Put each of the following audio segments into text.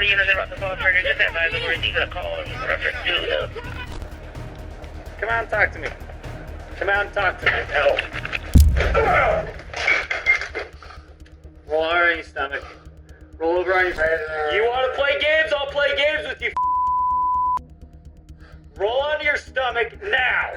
you know about the call trigger, just advise them we're receiving a call in reference to Come out and talk to me. Come out and talk to me. no. Roll over on your stomach. Roll over on your face. You want to play games? I'll play games with you. Roll onto your stomach now.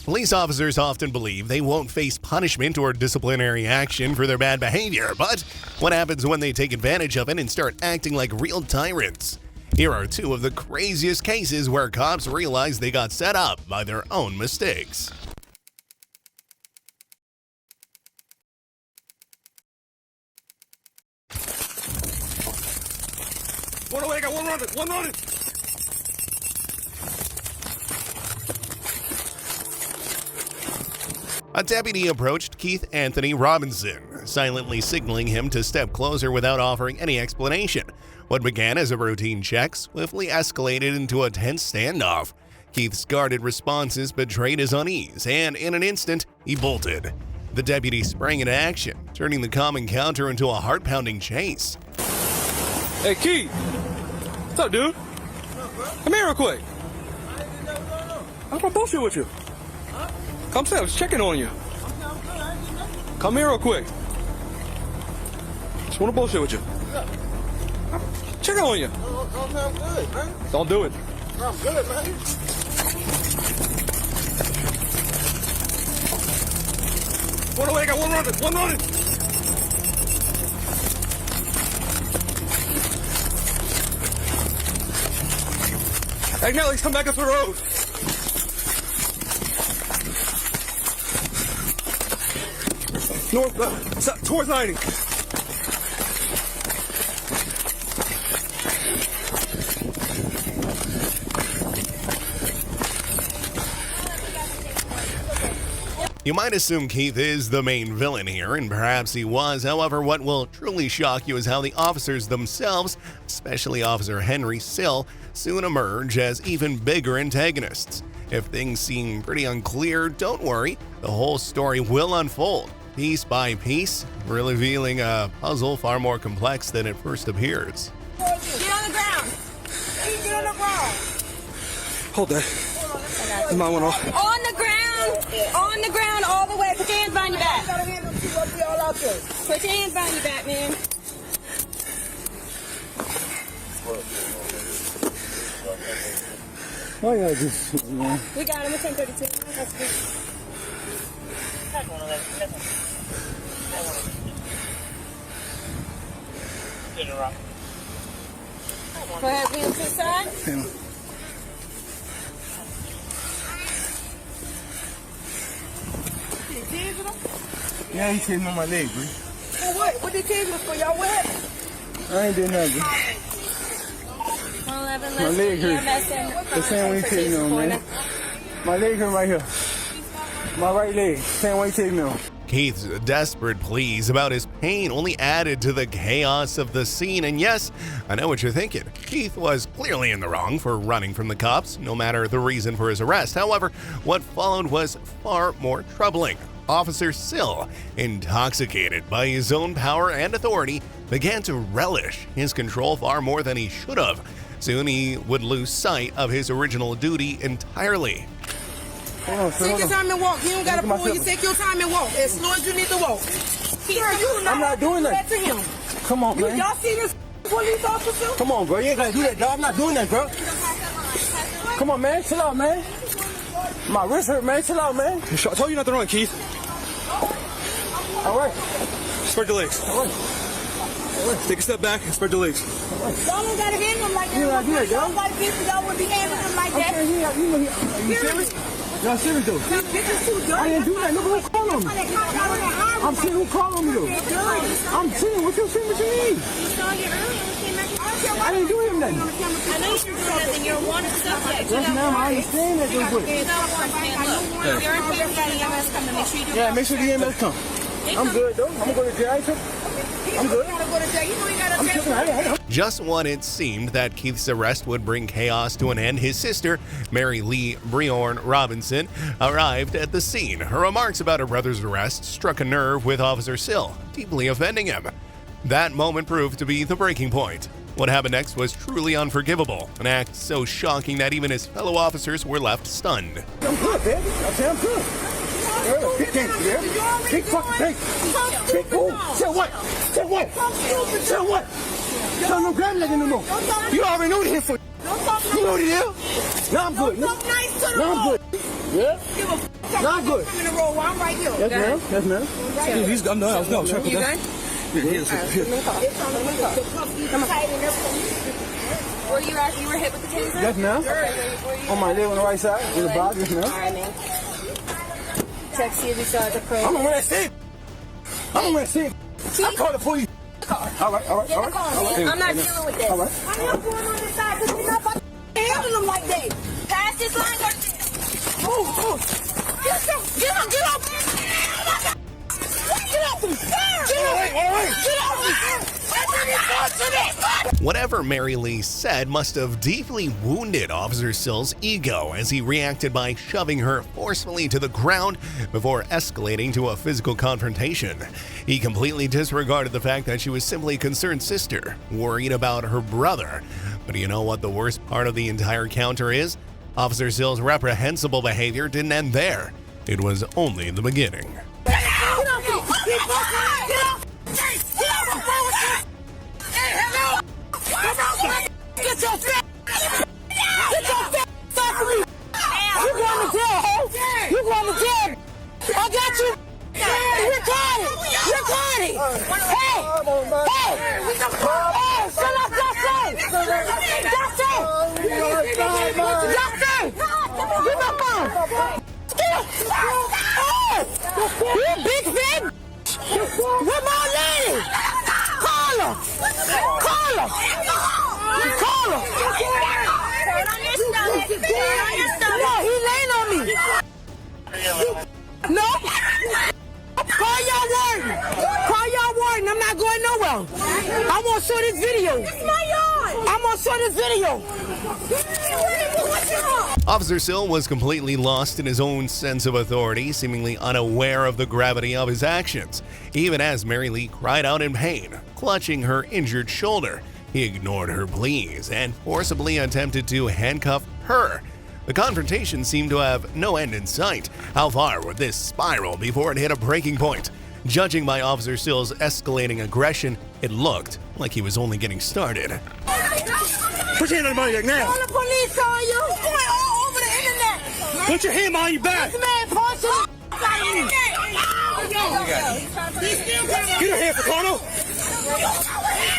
Police officers often believe they won't face punishment or disciplinary action for their bad behavior, but what happens when they take advantage of it and start acting like real tyrants? Here are two of the craziest cases where cops realize they got set up by their own mistakes. One away, I got one running. A deputy approached Keith Anthony Robinson, silently signaling him to step closer without offering any explanation. What began as a routine check swiftly escalated into a tense standoff. Keith's guarded responses betrayed his unease, and in an instant, he bolted. The deputy sprang into action, turning the calm encounter into a heart-pounding chase. Hey, Keith. What's up, dude? Come here real quick. I'm gonna bullshit with you. Come say I was checking on you. Come here real quick. Just wanna bullshit with you. Checking on you. I'm good, man. Don't do it. I'm good, man. One away, I got one running. Hey, now let's come back up the road. North, towards 90. You might assume Keith is the main villain here, and perhaps he was. However, what will truly shock you is how the officers themselves, especially Officer Henry Sill, soon emerge as even bigger antagonists. If things seem pretty unclear, don't worry, the whole story will unfold, piece by piece, revealing a puzzle far more complex than it first appears. Get on the ground! Get on the ground! Hold that. My one off. On the ground! On the ground all the way. Put your hands behind your back. Put your hands behind your back, man. Why y'all just, man? We got him. It's 10:32. That's good. Go ahead, wheel to the side. Yeah, he's hitting on my leg, bro. For what? What did you for? Y'all what? I ain't doing nothing, bro. 111, My leg hurt. The same way he's hitting on, man. My leg hurt right here. My right leg. Same way he's hitting on. Keith's desperate pleas about his pain only added to the chaos of the scene. And yes, I know what you're thinking. Keith was clearly in the wrong for running from the cops, no matter the reason for his arrest. However, what followed was far more troubling. Officer Sill, intoxicated by his own power and authority, began to relish his control far more than he should have. Soon he would lose sight of his original duty entirely. Take your time and walk. You don't gotta pull. You take your time and walk as slow as you need to walk. I'm not doing that. To him. Come on, man. Y'all see this police officer? Come on, bro. You ain't gotta do that, dog. I'm not doing that, bro. Come on, man. Chill out, man. My wrist hurt, man. Chill out, man. I told you not to run, Keith. All right. Spread your legs. All right. Take a step back and spread your legs. Y'all don't gotta handle him like that. You gotta do it, Y'all dog. gotta get y'all would be handling him like that. Are you serious? Y'all serious, though? Bitches too dirty. I didn't do that. Look who called on me. I'm seeing who called on me, though. I'm seeing what you see, what you need. I didn't do him nothing. I know you're doing nothing. You're a wanted subject. Yes, ma'am. I understand that, though, but... Look, you're important for the EMS come to make sure you do Yeah, make sure the EMS come. I'm good, though. I'm gonna go to jail. I ain't tripping. I'm good. You gotta go to jail. You know you gotta I'm tripping. I ain't. Just when it seemed that Keith's arrest would bring chaos to an end, his sister, Mary Lee Breorn Robinson, arrived at the scene. Her remarks about her brother's arrest struck a nerve with Officer Sill, deeply offending him. That moment proved to be the breaking point. What happened next was truly unforgivable, an act so shocking that even his fellow officers were left stunned. I'm good, baby. I say I'm good. Big game, yeah? Big fucking thing. Big boom. Say what? Say what? Say what? Tell no grab nothing no more. You already know the here for. You know the deal. Now I'm good. Now I'm good. Yeah? Now I'm good. I'm in the roll. I'm right here. Yes, ma'am. Yes, ma'am. I'm done. I was going to check You with that. done? Here. It's on the window. Come tight in there. Where you at? You were hit with the taser? Yes, ma'am. On my leg on the right side. In the box. Yes, ma'am. All right, man. Check, see if you saw the pro. I'm gonna wear that shit. I call the police. All right. I'm not dealing with this. All right. I'm not going on this side because you're not about to handle them like that. Pass this line. Oh. Get up. Get off me. Get off me. Whatever Mary Lee said must have deeply wounded Officer Sill's ego as he reacted by shoving her forcefully to the ground before escalating to a physical confrontation. He completely disregarded the fact that she was simply a concerned sister, worried about her brother. But you know what the worst part of the entire encounter is? Officer Sill's reprehensible behavior didn't end there. It was only the beginning. Get your fat off of me! You going to jail, ho? You going to jail? I got you! Record it! Hey! Shut up, Justin! Give my phone! You big fat! Where my lady? Call her! No, he laying on me. No. Call y'all warden. I'm not going nowhere. I want to show this video. I'm going to show this video. Officer Sill was completely lost in his own sense of authority, seemingly unaware of the gravity of his actions. Even as Mary Lee cried out in pain, clutching her injured shoulder, he ignored her pleas and forcibly attempted to handcuff her. The confrontation seemed to have no end in sight. How far would this spiral before it hit a breaking point? Judging by Officer Sill's escalating aggression, it looked like he was only getting started. Put your hand on my neck now. Call the police on you. It's going all over the internet. Put your hand on your back. This man punching the out of me. Get her hand for Carlo.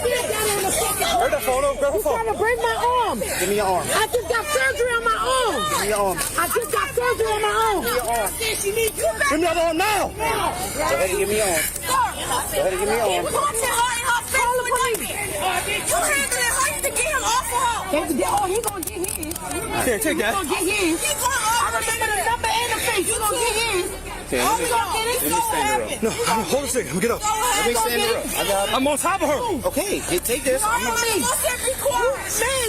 Grab that photo. Grab her He's trying phone. to break my arm. Give me your arm. I just got surgery on my arm. Give me your arm. I just got surgery on my arm. Give me your arm. Give me your arm now. Go ahead and give me your arm. Go ahead and give me your arm. Call the police. You handling her. You can get him off of her. He gonna get his. Here, take that. He gonna get his. I remember the number and the face. You gonna get his. Oh, we gonna get his. No, hold a second. Let me get up. Let me stand her up. I got it. I'm on top of her. Okay, take this. Man,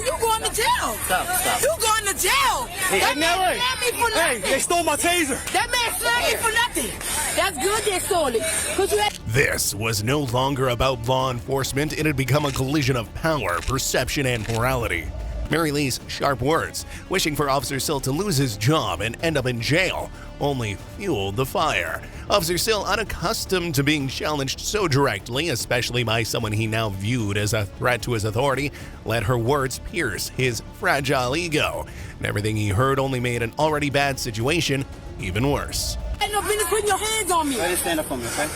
you going to jail. Stop. You going to jail. That man slammed me for Hey, nothing. they stole my taser. That man slammed me for nothing. That's good they stole it. Cause you had This was no longer about law enforcement. It had become a collision of power, perception, and morality. Mary Lee's sharp words, wishing for Officer Sill to lose his job and end up in jail, only fueled the fire. Officer Sill, unaccustomed to being challenged so directly, especially by someone he now viewed as a threat to his authority, let her words pierce his fragile ego. And everything he heard only made an already bad situation even worse. ain't no business putting your hands on me. Let it stand up for me, okay?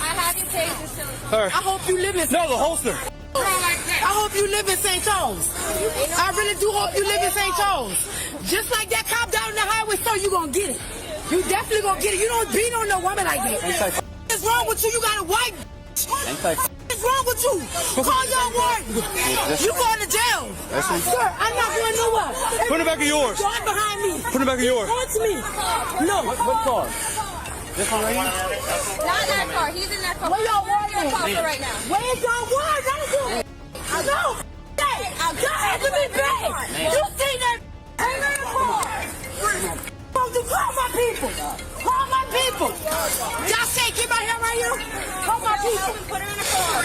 I have you taser still. All right. I hope you live in No, the holster. I hope you live in St. Charles. I really do hope you live in St. Charles. Just like that cop down on the highway, so you gonna get it. You definitely gonna get it. You don't beat on no woman like that. What's wrong with you? You got a white. What's wrong with you? Call your warden. You going to jail. Sir, I'm not going nowhere. Put it back of yours. Guard behind me. Put it back of yours. Punch me. No. What car? This one right here? Not in that car. He's in that car. Where y'all warden right now? Where's y'all warden? I know. I got to be back. You see that? Hang on the car. Call my people. Call my people. Y'all say, keep my hair right here. Call my Put her in the car.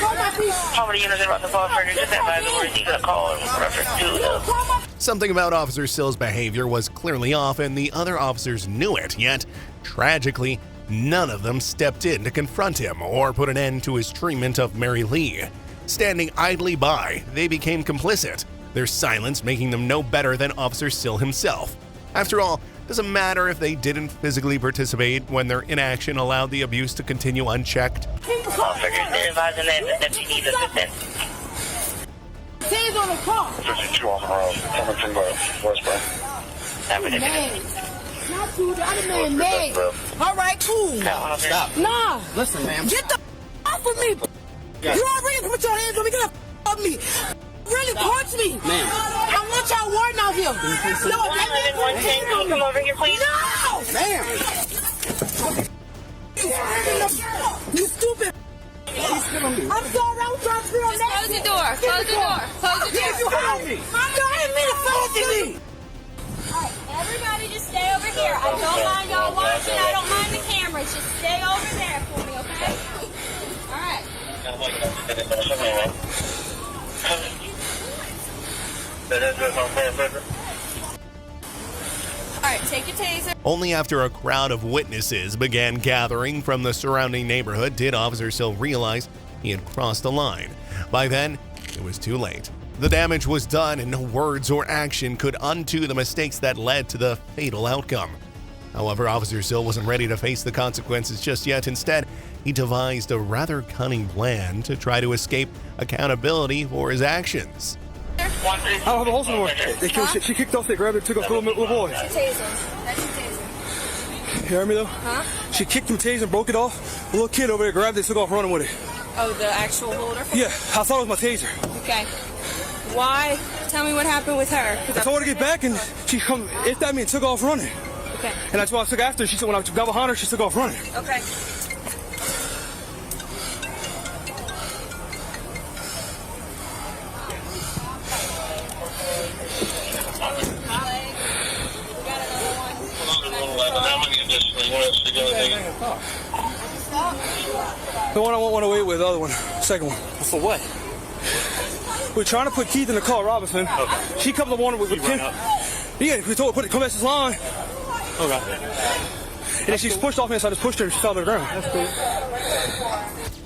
How many units are about to fall for? Just advise the word you got a call in reference to Something about Officer Sill's behavior was clearly off, and the other officers knew it, yet, tragically, none of them stepped in to confront him or put an end to his treatment of Mary Lee. Standing idly by, they became complicit, their silence making them no better than Officer Sill himself. After all, it doesn't matter if they didn't physically participate when their inaction allowed the abuse to continue unchecked. officers. They're advising that she needs assistance. Hands on the car. 52 on the road, coming from the westbound. Man. Not you, the other man, man. All right, cool. Stop. Nah. Listen, ma'am. Get the off of me. You already put your hands on me. Get the off me. Really punch me. Ma'am. I want y'all warden out here. No, that man put his hands on me. Come over here, please. No. Ma'am. You stupid. I'm sorry, I was trying to be on that. Close the door. Close the door. Close the door. You had me. I didn't mean to fight me. Alright, everybody just stay over here. I don't mind y'all watching. I don't mind the cameras. Just stay over there for me, okay? Alright. Alright, take your taser. Only after a crowd of witnesses began gathering from the surrounding neighborhood did Officer Sill realize he had crossed a line. By then, it was too late. The damage was done and no words or action could undo the mistakes that led to the fatal outcome. However, Officer Sill wasn't ready to face the consequences just yet. Instead, he devised a rather cunning plan to try to escape accountability for his actions. I don't have a hole in the door. They killed, she kicked off, they grabbed it, took off the little boy. That's your taser. That's your taser. You hear me though? Huh? She kicked him, tased and broke it off. A little kid over there grabbed it, took off running with it. Oh, the actual holder? Yeah, I thought it was my taser. Okay. Why? Tell me what happened with her. I told her to get back and she come, if that means took off running. Okay. And that's why I took after her. She said when I got behind her, she took off running. Okay. The one I won't want to wait with, the other one, second one. For what? We're trying to put Keith in the car, Robinson. Okay. She comes up on her with Kim. Yeah, we told her, come past this line. Okay. And then she pushed off me, so I just pushed her and she fell to the ground. That's cool.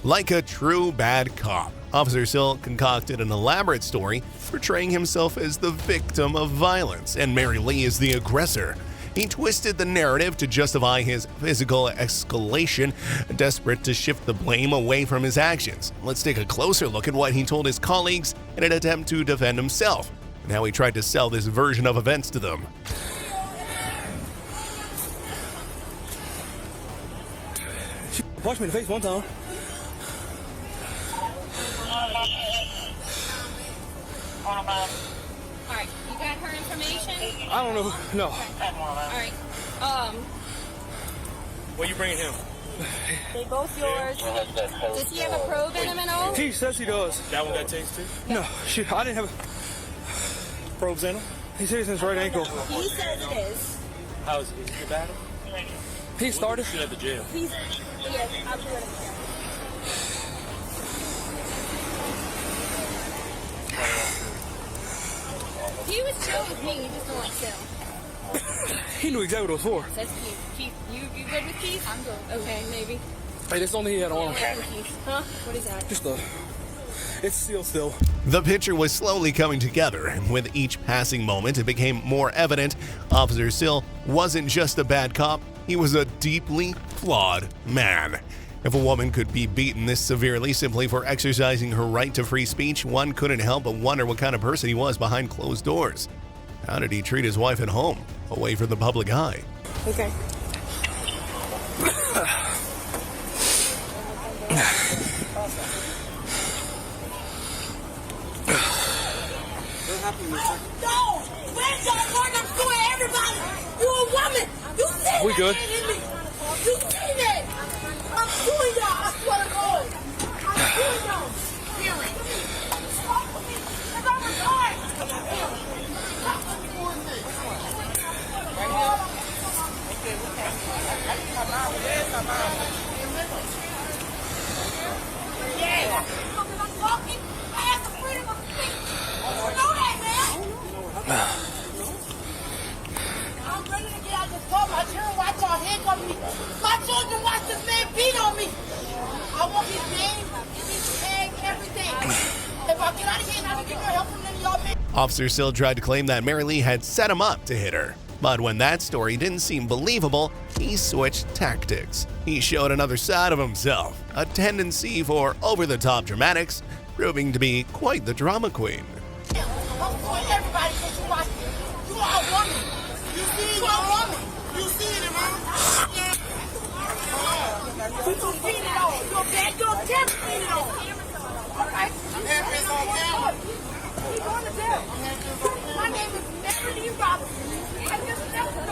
Like a true bad cop, Officer Sill concocted an elaborate story portraying himself as the victim of violence and Mary Lee as the aggressor. He twisted the narrative to justify his physical escalation, desperate to shift the blame away from his actions. Let's take a closer look at what he told his colleagues in an attempt to defend himself, and how he tried to sell this version of events to them. She punched me in the face one time. Alright, you got her information? I don't know. No. Alright. What are you bringing him? They both yours. Does he have a probe in him and all? He says he does. That one got tased too? No, I didn't have Probes in him? He said it's in his right ankle. He says it is. How's it? Is it bad? He started. Shoot at the jail. He's, yes, I'll do it again. He was chill with me, he just don't like chill. He knew exactly what it was for. That's Keith. Keith, you good with Keith? I'm good. Okay, maybe. Hey, that's the only thing he had on. Keith. Huh? What is that? Just it's sealed still. The picture was slowly coming together, and with each passing moment, it became more evident Officer Sill wasn't just a bad cop, he was a deeply flawed man. If a woman could be beaten this severely simply for exercising her right to free speech, one couldn't help but wonder what kind of person he was behind closed doors. How did he treat his wife at home, away from the public eye? Okay. No! Where's your warden? I'm suing everybody! You a woman! You see We good. You see that? I'm suing y'all! I swear to God! I'm suing y'all! Stop with me! Cause I'm retired! Officer Sill tried to claim that Mary Lee had set him up to hit her. But when that story didn't seem believable, he switched tactics. He showed another side of himself, a tendency for over-the-top dramatics, proving to be quite the drama queen. Everybody, you watch it. You are a woman. You see it, a woman. You see it, man. You gonna see it all. You're bad. You're never seen it all. Okay? It's on camera. He's going to jail. My name is Mary Lee Robinson. I just left the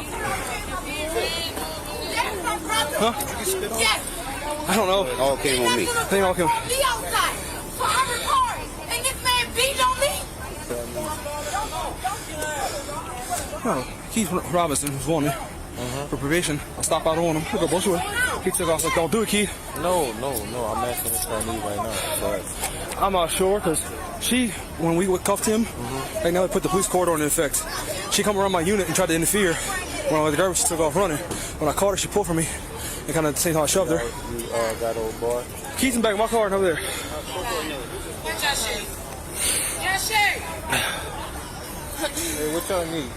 That's my brother. Huh? Yes. I don't know. It all came on me. They all came. Be outside. So I recorded. And this man beat on me. No, Keith Robinson was wanted for probation. I stopped out on him. I go bullshit with him. He took off. Like, don't do it, Keith. No. I'm asking this for me right now. But I'm not sure because when we cuffed him, they now put the police court order in effect. She come around my unit and tried to interfere. When I was the garbage, she took off running. When I caught her, she pulled from me and kind of at the same time I shoved her. you got old boy. Keith's in back of my car and over there. Hey, what y'all need?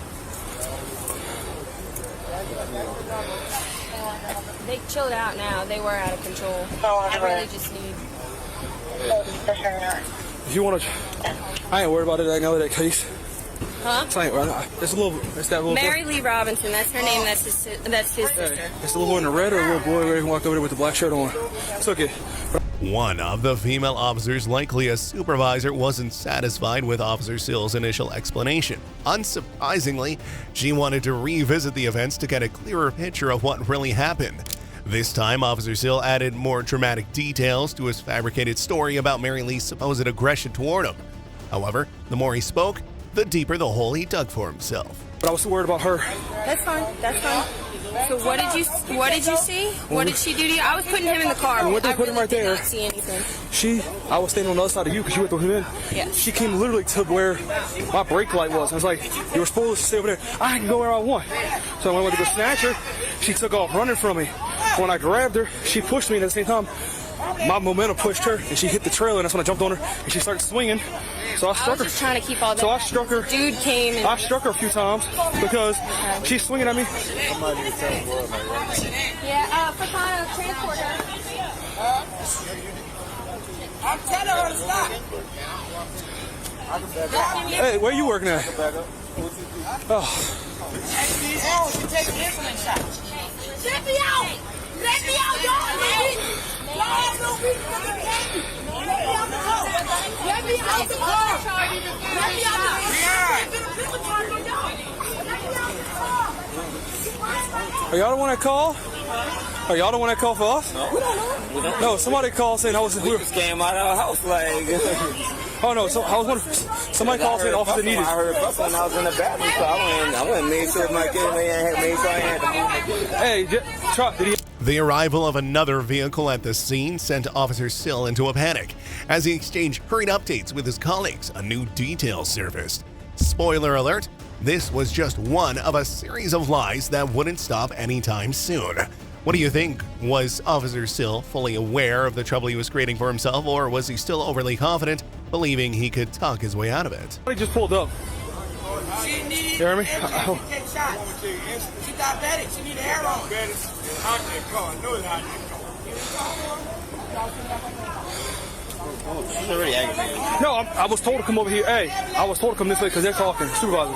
They chilled out now. They were out of control. I really just need. If you want to, I ain't worried about it right now, that case. Huh? It's that little Mary boy. Lee Robinson. That's her name. That's his sister. It's the little boy in the red or the little boy who walked over there with the black shirt on. It's okay. One of the female officers, likely a supervisor, wasn't satisfied with Officer Sill's initial explanation. Unsurprisingly, she wanted to revisit the events to get a clearer picture of what really happened. This time, Officer Sill added more dramatic details to his fabricated story about Mary Lee's supposed aggression toward him. However, the more he spoke, the deeper the hole he dug for himself. But I was so worried about her. That's fine. That's fine. So what did you see? What did she do to you? I was putting him in the car. When they put him right did there, not see anything. I was standing on the other side of you because you went through him in. Yes. She came literally to where my brake light was. I was like, you were supposed to stay over there. I can go where I want. So when I went to go snatch her, she took off running from me. When I grabbed her, she pushed me, and at the same time, my momentum pushed her, and she hit the trailer, and that's when I jumped on her, and she started swinging. So I struck I was her. just trying to keep all that. So I struck her. Dude came and I struck her a few times because she's swinging at me. yeah, Fatana, transport her. I'm telling her to stop. Hey, where you working at? Oh, She takes insulin shots. Let me out! Let me out, y'all! Y'all have no reason to protect me. Let me out the car. Let me out the car. Let me out the car. Let me out the car. are y'all the one that called? Are y'all the one that called for us? No. We don't. No, somebody called saying I was. We just came out of our house like. Oh no! So I was wondering. Somebody called saying officer needed. I heard busting when I was in the bathroom, so I went and made sure my kid made sure I had to move. Hey, Chuck, did he? The arrival of another vehicle at the scene sent Officer Sill into a panic. As he exchanged hurried updates with his colleagues, a new detail surfaced. Spoiler alert, this was just one of a series of lies that wouldn't stop anytime soon. What do you think? Was Officer Sill fully aware of the trouble he was creating for himself, or was he still overly confident, believing he could talk his way out of it? Somebody just pulled up. She needs You hear me? take shots. She diabetic. She need an arrow. She's already aggravated. No, I was told to come over here. Hey, I was told to come this way because they're talking. Supervisor.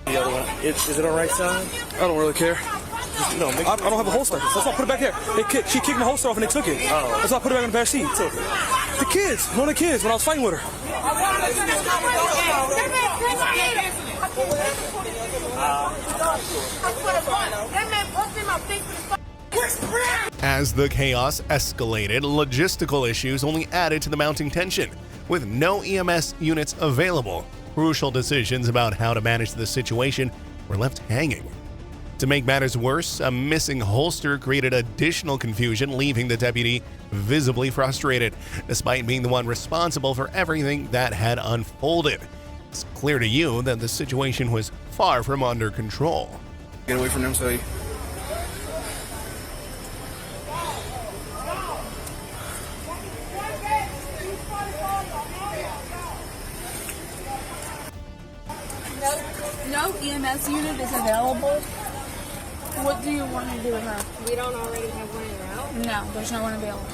The other one. Is it on right side? I don't really care. No, I don't have a holster. That's why I put it back there. She kicked my holster off and they took it. Oh. That's why I put it back in the back seat. The kids, one of the kids, when I was fighting with her. As the chaos escalated, logistical issues only added to the mounting tension. With no EMS units available, crucial decisions about how to manage the situation were left hanging. To make matters worse, a missing holster created additional confusion, leaving the deputy visibly frustrated, despite being the one responsible for everything that had unfolded. It's clear to you that the situation was far from under control. Get away from them, so No EMS unit is available. What do you want to do with her? We don't already have one in route. No, there's no one available.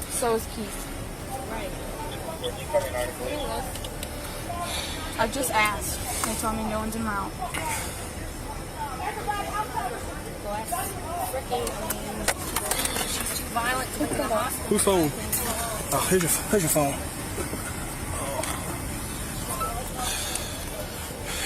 So is Keith. Right. I just asked. They told me no one's en route. She's too violent to go to the hospital. whose phone? Oh, here's your phone.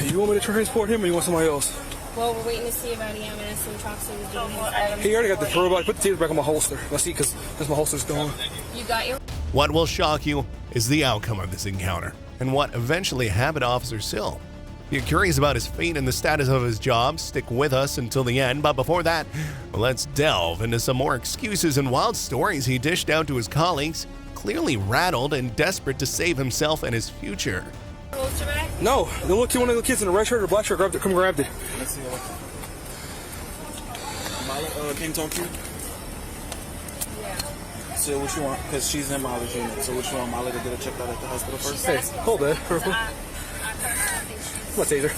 You want me to transport him or you want somebody else? Well, we're waiting to see about EMS and Chauncey was doing his item. He already got the robot. Put the taser back on my holster. Let's see, because my holster's gone. You got your... What will shock you is the outcome of this encounter and what eventually happened to Officer Sill. If you're curious about his fate and the status of his job, stick with us until the end. But before that, let's delve into some more excuses and wild stories he dished out to his colleagues, clearly rattled and desperate to save himself and his future. Holster back? No, the little kid, one of the kids in the red shirt or black shirt, come grabbed it. Let's see. Molly, can you talk to you? Yeah. So what you want? Because she's in Molly's unit. So what you want Molly to get her checked out at the hospital first? Hey, hold that. Purple. What taser?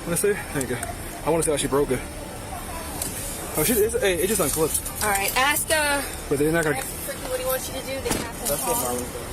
Let's see. There you go. I want to see how she broke it. Oh, it just unclipped. All right, ask But they're not gonna. Ricky what he wants you to do. The captain. That's what Molly does.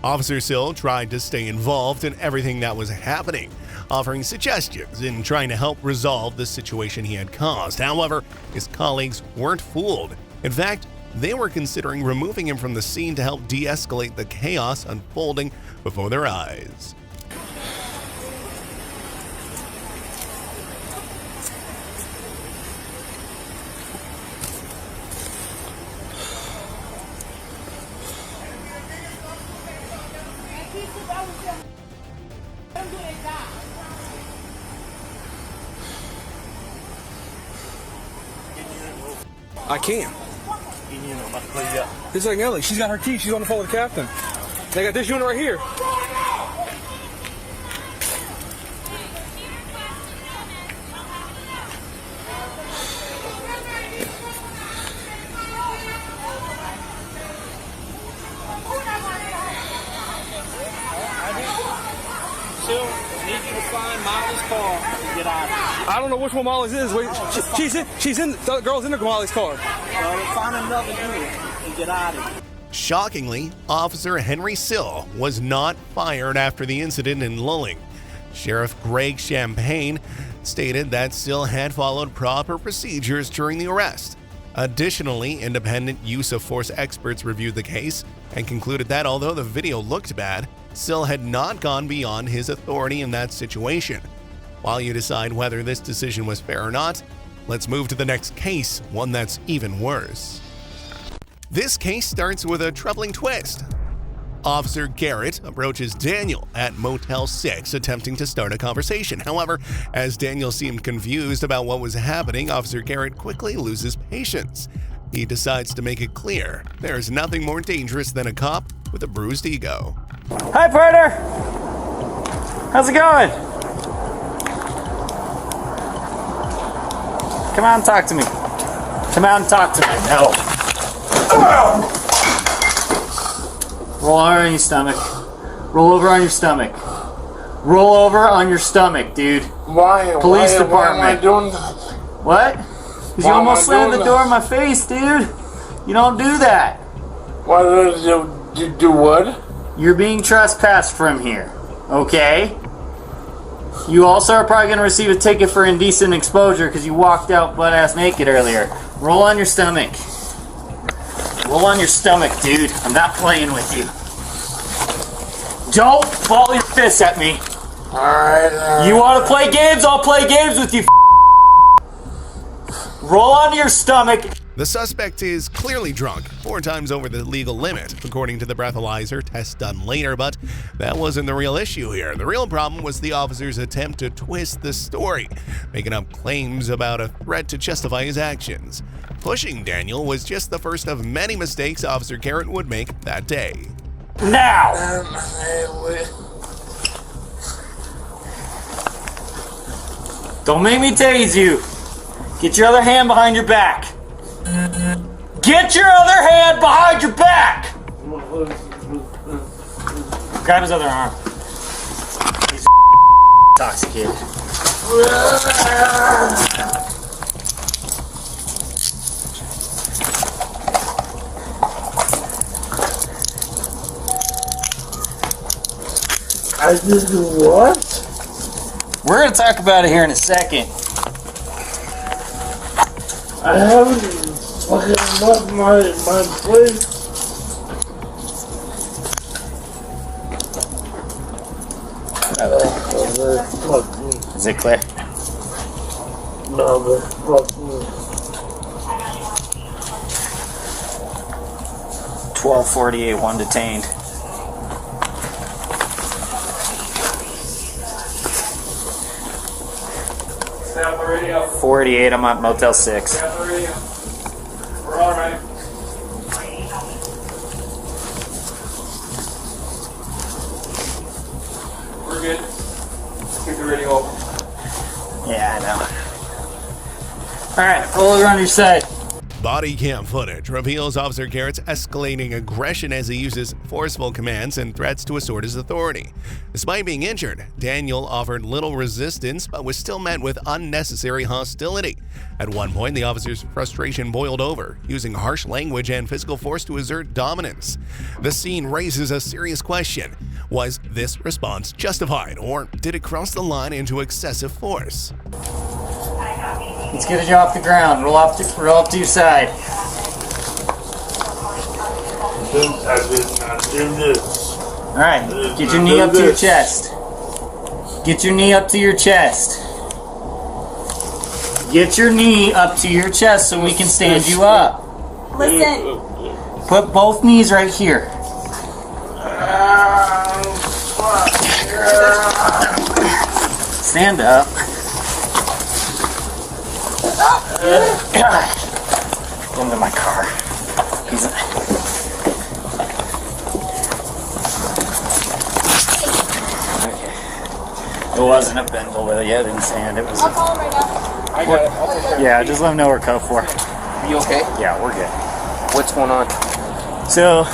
Officer Sill tried to stay involved in everything that was happening, offering suggestions in trying to help resolve the situation he had caused. However, his colleagues weren't fooled. In fact, they were considering removing him from the scene to help de-escalate the chaos unfolding before their eyes. I can. It's like Ellie. She's got her key. She's on the phone with the captain. They got this unit right here. I don't know which one Molly's is. Wait, she's in. The girl's in the Molly's car. Find another unit and get out of here. Shockingly, Officer Henry Sill was not fired after the incident in Lulling. Sheriff Greg Champagne stated that Sill had followed proper procedures during the arrest. Additionally, independent use of force experts reviewed the case and concluded that although the video looked bad, Sill had not gone beyond his authority in that situation. While you decide whether this decision was fair or not, let's move to the next case, one that's even worse. This case starts with a troubling twist. Officer Garrett approaches Daniel at Motel 6, attempting to start a conversation. However, as Daniel seemed confused about what was happening, Officer Garrett quickly loses patience. He decides to make it clear there's nothing more dangerous than a cop with a bruised ego. Hi, partner. How's it going? Come out and talk to me. Come out and talk to me. No. Roll over on your stomach. Roll over on your stomach. Roll over on your stomach, dude. Why? Police department. Why am I doing that? What? Because you Why am almost I slammed doing the door that? in my face, dude. You don't do that. Why did you do what? You're being trespassed from here. Okay? You also are probably going to receive a ticket for indecent exposure because you walked out butt-ass naked earlier. Roll on your stomach. Roll on your stomach, dude. I'm not playing with you. Don't ball your fists at me. Alright. You want to play games? I'll play games with you. Roll onto your stomach. The suspect is clearly drunk, 4 times over the legal limit, according to the breathalyzer test done later, but that wasn't the real issue here. The real problem was the officer's attempt to twist the story, making up claims about a threat to justify his actions. Pushing Daniel was just the first of many mistakes Officer Garrett would make that day. Now! Don't make me tase you. Get your other hand behind your back. Get your other hand behind your back! Grab his other arm. He's intoxicated. I did what? We're gonna talk about it here in a second. I haven't fucking left my place. Is it clear? No, but fuck me. 12:48, 1 detained. Stay on the radio. 48, I'm at Motel 6. Stay on the radio. We're all right. We're good. Keep the radio open. Yeah, I know. Alright, roll over on your side. Body cam footage reveals Officer Garrett's escalating aggression as he uses forceful commands and threats to assert his authority. Despite being injured, Daniel offered little resistance but was still met with unnecessary hostility. At one point, the officer's frustration boiled over, using harsh language and physical force to assert dominance. The scene raises a serious question. Was this response justified, or did it cross the line into excessive force? Let's get you off the ground. Roll up to your side. I did not do this. Alright, get your knee up to your chest. Get your knee up to your chest. Get your knee up to your chest so we can stand you up. Listen. Put both knees right here. Stand up. Into my car. He's It wasn't a bend over the head and sand. It was. I'll call him right now. I got it. I'll take care of it. Yeah, just let him know we're code for. You okay? Yeah, we're good. What's going on? So,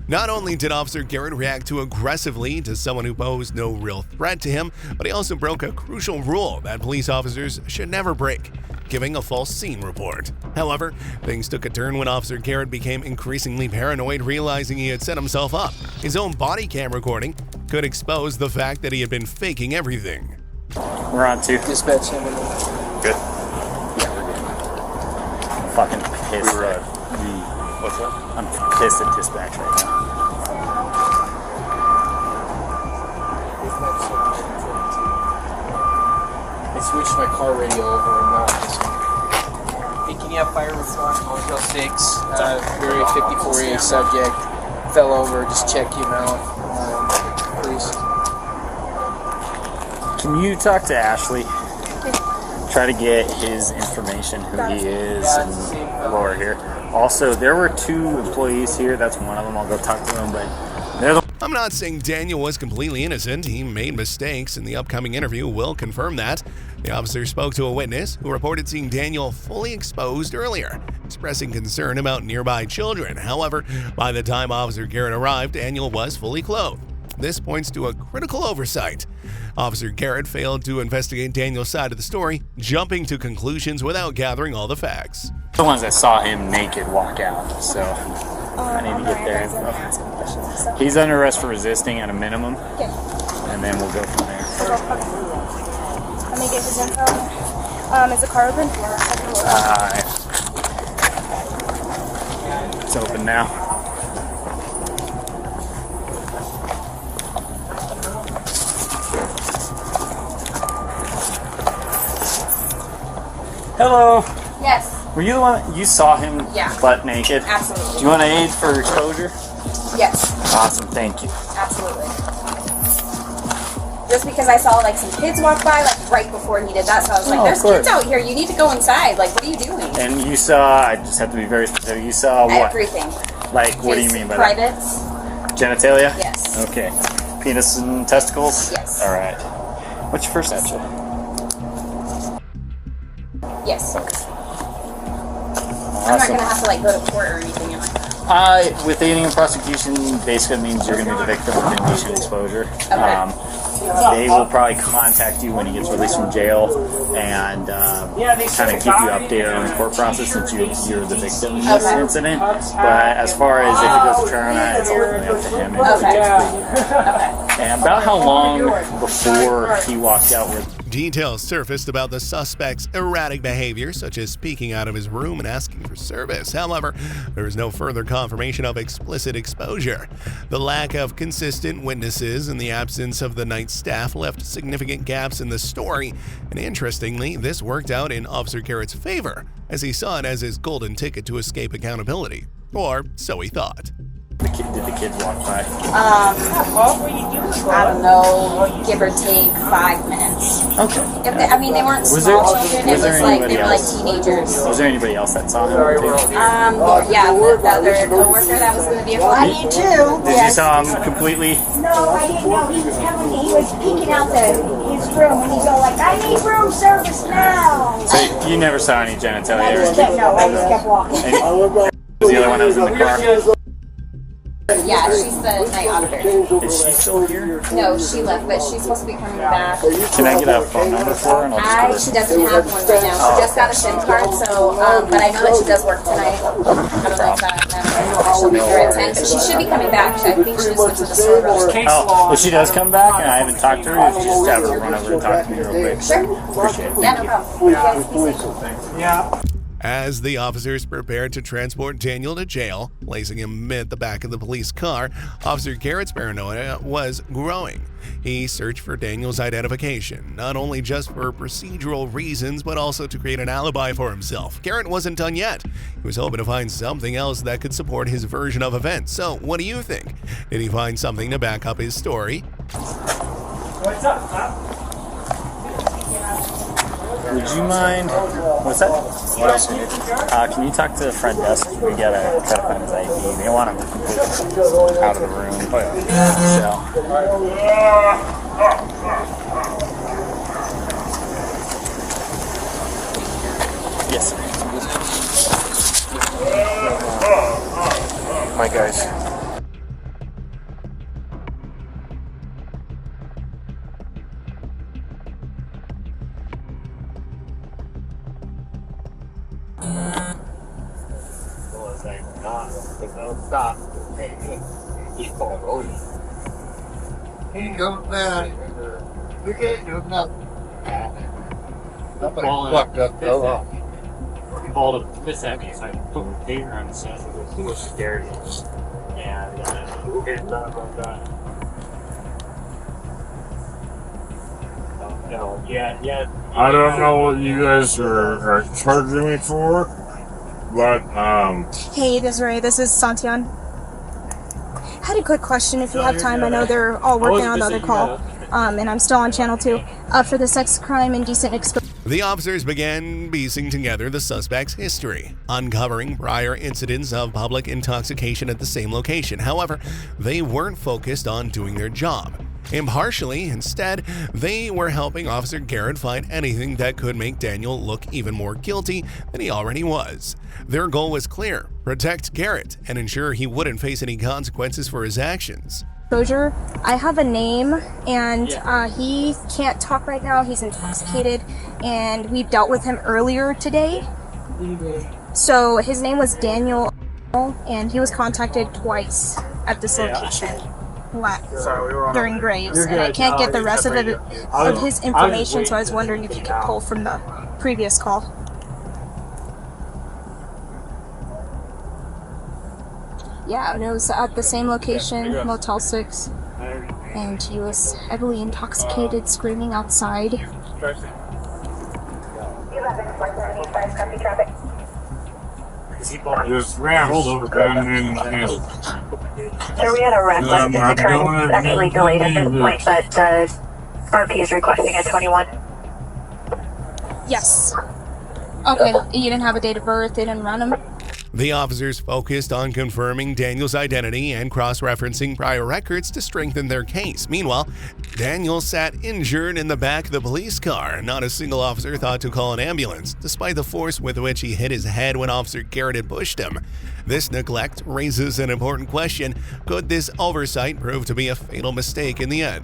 Not only did Officer Garrett react too aggressively to someone who posed no real threat to him, but he also broke a crucial rule that police officers should never break, giving a false scene report. However, things took a turn when Officer Garrett became increasingly paranoid, realizing he had set himself up. His own body cam recording could expose the fact that he had been faking everything. we're on to Dispatch him. good. Yeah, we're good. I'm fucking pissed. What's that? I'm pissed at dispatch right now. I switched my car radio over and not this one. Hey, can you have fire response Motel 6? Very 54A subject. Fell over, just check him out. Please. Can you talk to Ashley? Try to get his information, who he is, and lower here. Also, there were 2 employees here. That's one of them. I'll go talk to them, but they're the I'm not saying Daniel was completely innocent. He made mistakes, and the upcoming interview will confirm that. The officer spoke to a witness who reported seeing Daniel fully exposed earlier, expressing concern about nearby children. However, by the time Officer Garrett arrived, Daniel was fully clothed. This points to a critical oversight. Officer Garrett failed to investigate Daniel's side of the story, jumping to conclusions without gathering all the facts. ones that saw him naked walk out, so I need to get there. He's under arrest for resisting at a minimum, and then we'll go from there. get his info. Is the car open? It's open now. Hello. Yes. Were you the one you saw him butt naked? Absolutely. Do you want to aid for exposure? Yes. Awesome, thank you. Absolutely. Just because I saw like some kids walk by like right before he did that, so I was like, "There's kids out here. You need to go inside. Like, what are you doing?" And you saw, I just have to be very specific, you saw what? Everything. Like, what do you mean by privates. that? Genitalia? Yes. Okay. Penis and testicles? Yes. Alright. What's your first name? Yes. Okay. I'm not gonna have to like go to court or anything, am I? With aiding and prosecution, basically means you're going to be the victim of indecent exposure. Okay. They will probably contact you when he gets released from jail and kind of keep you updated on the court process since you're the victim in this incident. But as far as if it goes to trial or not, it's ultimately up to him. And about how long before he walked out with Details surfaced about the suspect's erratic behavior, such as speaking out of his room and asking for service. However, there is no further confirmation of explicit exposure. The lack of consistent witnesses and the absence of the night staff left significant gaps in the story, and interestingly, this worked out in Officer Garrett's favor, as he saw it as his golden ticket to escape accountability. Or so he thought. Did the kids walk by? I don't know, give or take 5 minutes. Okay. I mean, they weren't small children. It was like they were like teenagers. Was there anybody else that saw him too? Yeah, the other coworker that was in the vehicle. I did too. Did you saw him completely? No, I didn't know. He was coming. He was peeking out his room, and he'd go like, "I need room service now." So you never saw any genitalia? I just kept walking. Was the other one that was in the car? Yeah, she's the night auditor. Is she still here? No, she left, but she's supposed to be coming back. Can I get a phone number for her? And I'll just She doesn't have one right now. She just got a SIM card, so, but I know that she does work tonight. I don't know if she'll be here at 10, but she should be coming back. I think she just went to the store real quick. Oh, if she does come back and I haven't talked to her, just have her run over and talk to me real quick. Sure. Appreciate it. Yeah, no problem. Yeah. As the officers prepared to transport Daniel to jail, placing him at the back of the police car, Officer Garrett's paranoia was growing. He searched for Daniel's identification, not only just for procedural reasons, but also to create an alibi for himself. Garrett wasn't done yet. He was hoping to find something else that could support his version of events. So, what do you think? Did he find something to back up his story? What's up, Pop? Would you mind? What's that? What else do you need? Can you talk to the front desk? We gotta try to find his ID. They want him completely out of the room. So. Yes, sir. My guys. Stop. He's falling over. He goes down. We can't do nothing. Fucked up. He called him this at me, so I put my finger on his chest. He was scared. And his son was I don't know what you guys are charging me for, but Hey, Desiree, this is Santian. I had a quick question if you have time. I know they're all working on the other call, and I'm still on channel 2 for the sex crime indecent exposure. The officers began piecing together the suspect's history, uncovering prior incidents of public intoxication at the same location. However, they weren't focused on doing their job. Impartially, instead, they were helping Officer Garrett find anything that could make Daniel look even more guilty than he already was. Their goal was clear: protect Garrett and ensure he wouldn't face any consequences for his actions. Exposure. I have a name, and he can't talk right now. He's intoxicated, and we dealt with him earlier today. So his name was Daniel, and he was contacted twice at this location. black. They're engraved, and I can't get the rest of his information. So I was wondering if you could pull from the previous call. Yeah, and it was at the same location, Motel 6, and he was heavily intoxicated, screaming outside. Just ran over and So we had a wreck list. The current is actually delayed at this point, but the RP is requesting a 21. Yes. Okay, you didn't have a date of birth, they didn't run him? The officers focused on confirming Daniel's identity and cross-referencing prior records to strengthen their case. Meanwhile, Daniel sat injured in the back of the police car. Not a single officer thought to call an ambulance, despite the force with which he hit his head when Officer Garrett had pushed him. This neglect raises an important question. Could this oversight prove to be a fatal mistake in the end?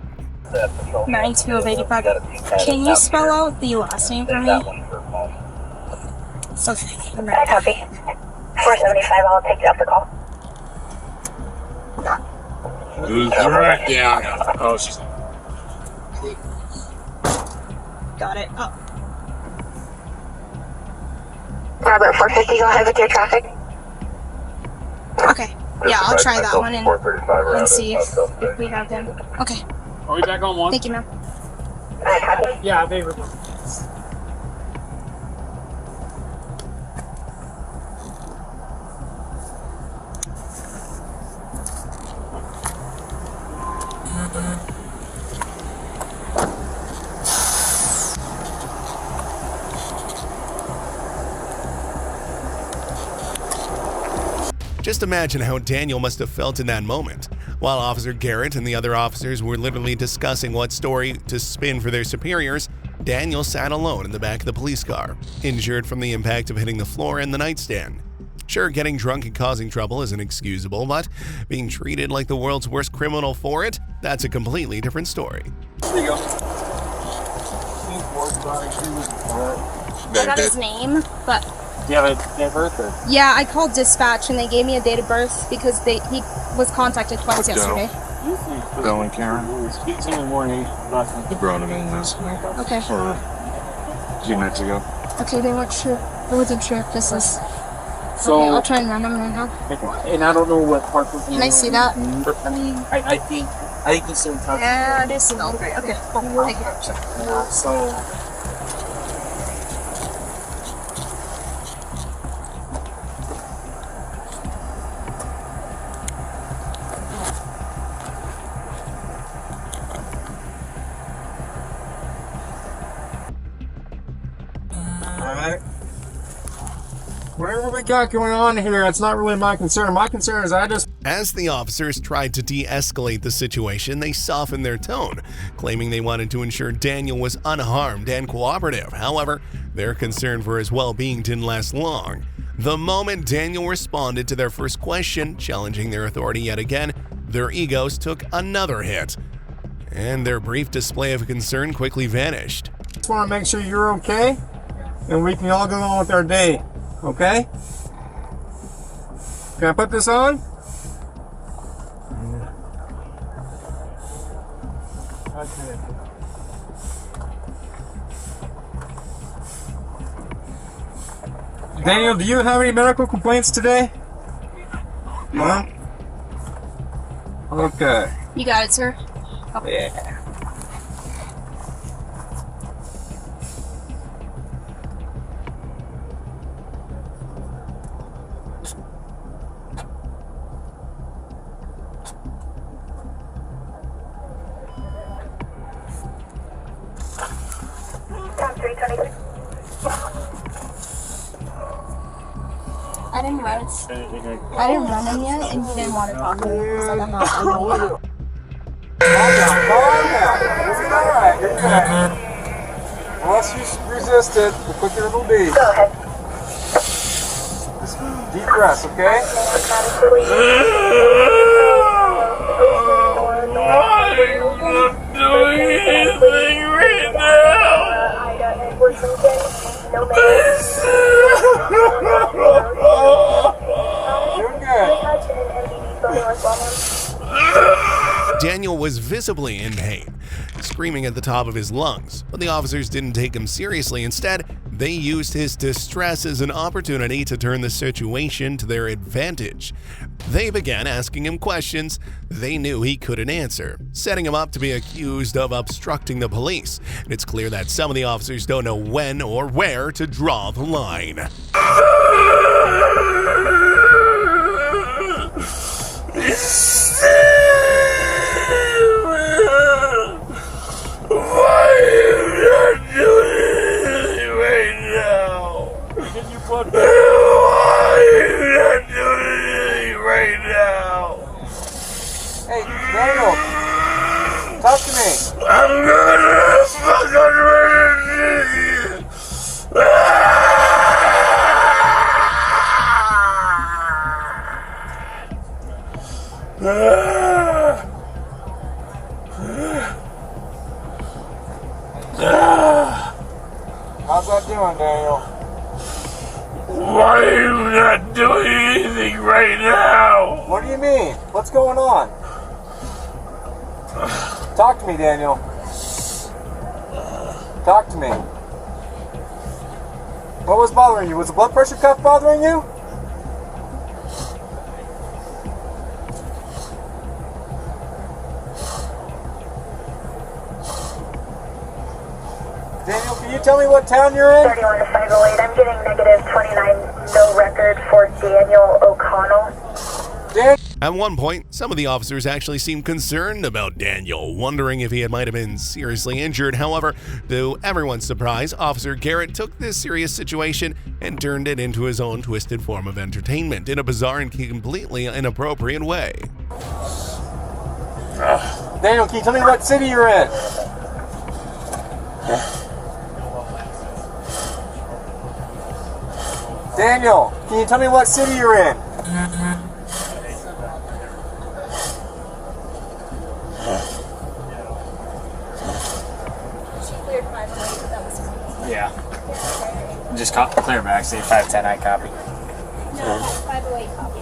92 of 85. Can you spell out the last name for me? Okay. Copy. 475, I'll take you off the call. who's right down. Oh, she's. Got it. Oh. Robert 450, go ahead with your traffic. Okay. Yeah, I'll try that one and see if we have him. Okay. Are we back on one? Thank you, ma'am. Yeah, they were. Just imagine how Daniel must have felt in that moment. While Officer Garrett and the other officers were literally discussing what story to spin for their superiors, Daniel sat alone in the back of the police car, injured from the impact of hitting the floor and the nightstand. Sure, getting drunk and causing trouble is inexcusable, but being treated like the world's worst criminal for it, that's a completely different story. I got his name, but Do you have a date of birth? Or? yeah, I called dispatch and they gave me a date of birth because he was contacted twice yesterday. Dylan Cameron. Speak to him in the morning. They brought him in this week. Okay. Or a few nights ago. Okay, they weren't sure. I wasn't sure if this is. So, okay, I'll try and run them right now. And I don't know what part of Can I see that? I think he's in touch. Yeah, it is. Okay, okay. Cool. Thank you. So. Alright. Whatever we got going on here, it's not really my concern. My concern is As the officers tried to de-escalate the situation, they softened their tone, claiming they wanted to ensure Daniel was unharmed and cooperative. However, their concern for his well-being didn't last long. The moment Daniel responded to their first question, challenging their authority yet again, their egos took another hit, and their brief display of concern quickly vanished. just want to make sure you're okay, and we can all go on with our day. Okay? Can I put this on? Okay. Daniel, do you have any medical complaints today? No? Okay. You got it, sir. Yeah. I didn't run him yet, and he didn't want to talk to me because I'm not. Alright, you're good. Unless you resist it, the quicker it'll be. Go ahead. Just deep breaths, okay? was visibly in pain, screaming at the top of his lungs, but the officers didn't take him seriously. Instead, they used his distress as an opportunity to turn the situation to their advantage. They began asking him questions they knew he couldn't answer, setting him up to be accused of obstructing the police. And it's clear that some of the officers don't know when or where to draw the line. Hey, Daniel, talk to me. I'm gonna fucking murder you. How's that doing, Daniel? Why are you not doing anything right now? What do you mean? What's going on? Talk to me, Daniel. Talk to me. What was bothering you? Was the blood pressure cuff bothering you? Daniel, can you tell me what town you're in? 31 to 508. I'm getting negative 29, no record for Daniel O'Connell. At one point, some of the officers actually seemed concerned about Daniel, wondering if he might have been seriously injured. However, to everyone's surprise, Officer Garrett took this serious situation and turned it into his own twisted form of entertainment in a bizarre and completely inappropriate way. Daniel, can you tell me what city you're in? Daniel, can you tell me what city you're in? Yeah. Just clear back, say 510 I copy. No, 508 copy.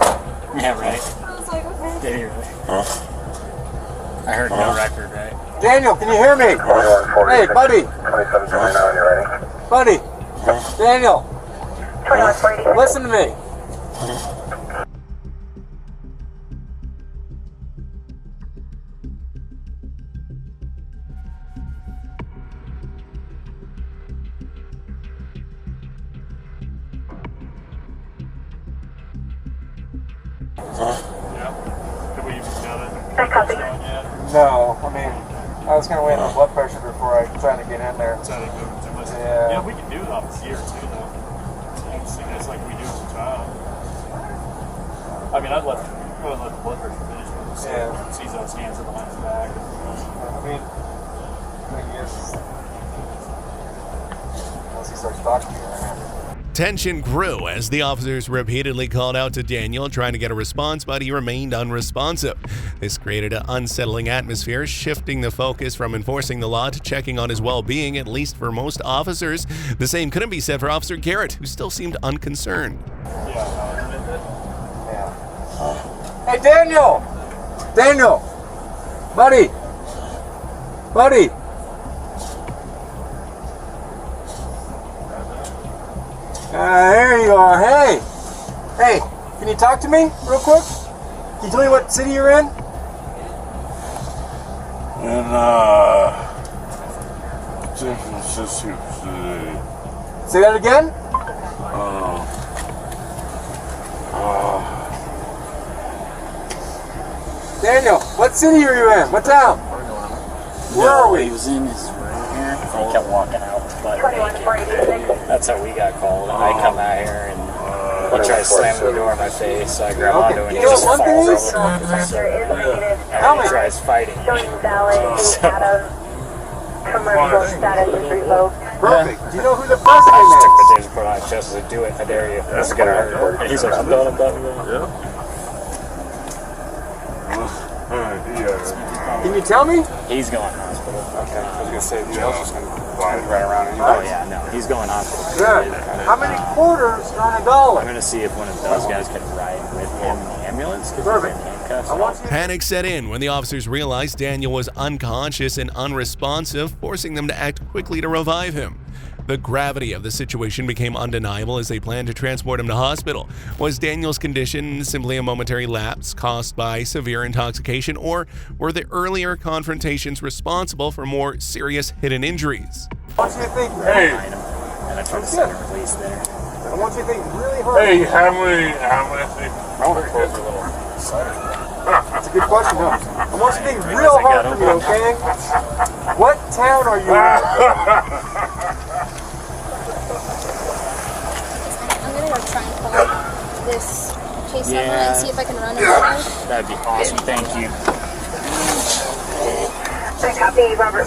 Yeah, right. I was like, okay. Did you really? I heard no record, right? Daniel, can you hear me? Hey, buddy. 2729, you ready? Buddy. Daniel. 2140. Listen to me. I copy. No, I mean, I was going to wait on blood pressure before I tried to get in there. Yeah, we can do it off here too, though. It's like we do as a child. I mean, I'd let the blood pressure finish, but sees those hands behind his back. I mean, I guess once he starts talking to you, Tension grew as the officers repeatedly called out to Daniel, trying to get a response, but he remained unresponsive. This created an unsettling atmosphere, shifting the focus from enforcing the law to checking on his well-being, at least for most officers. The same couldn't be said for Officer Garrett, who still seemed unconcerned. Hey, Daniel! Daniel! Buddy! Buddy! There you are. Hey! Hey, can you talk to me real quick? Can you tell me what city you're in? In, San Francisco City. Say that again? Daniel, what city are you in? What town? Where are we? He was in his room here. He kept walking out, but that's how we got called. And I come out here and he tried to slam the door in my face, so I grab onto him and he just falls over. And he tries fighting. Commercial status is revoked. Perfect. Do you know who the I president just took is? the taser, put it on his chest, I said, do it, I dare you. This is gonna hurt. And he's like, I'm done. Can you tell me? He's going hospital. Okay. I was gonna say the else is gonna Right around anyway. Oh yeah, no, he's going hospital. Good. How many quarters on a dollar? I'm gonna see if one of those guys can ride with him in the ambulance. Perfect. handcuffs. Panic set in when the officers realized Daniel was unconscious and unresponsive, forcing them to act quickly to revive him. The gravity of the situation became undeniable as they planned to transport him to hospital. Was Daniel's condition simply a momentary lapse caused by severe intoxication, or were the earlier confrontations responsible for more serious hidden injuries? I want you to think, Hey, And I tried to set a release there. I want you to think really hard. hey, how many? I want to close a little. That's a good question, though. I want you to think real hard for me, okay? What town are you in? I'm gonna go try and call this chase number and see if I can run it over. That'd be awesome. Thank you. Copy, Robert.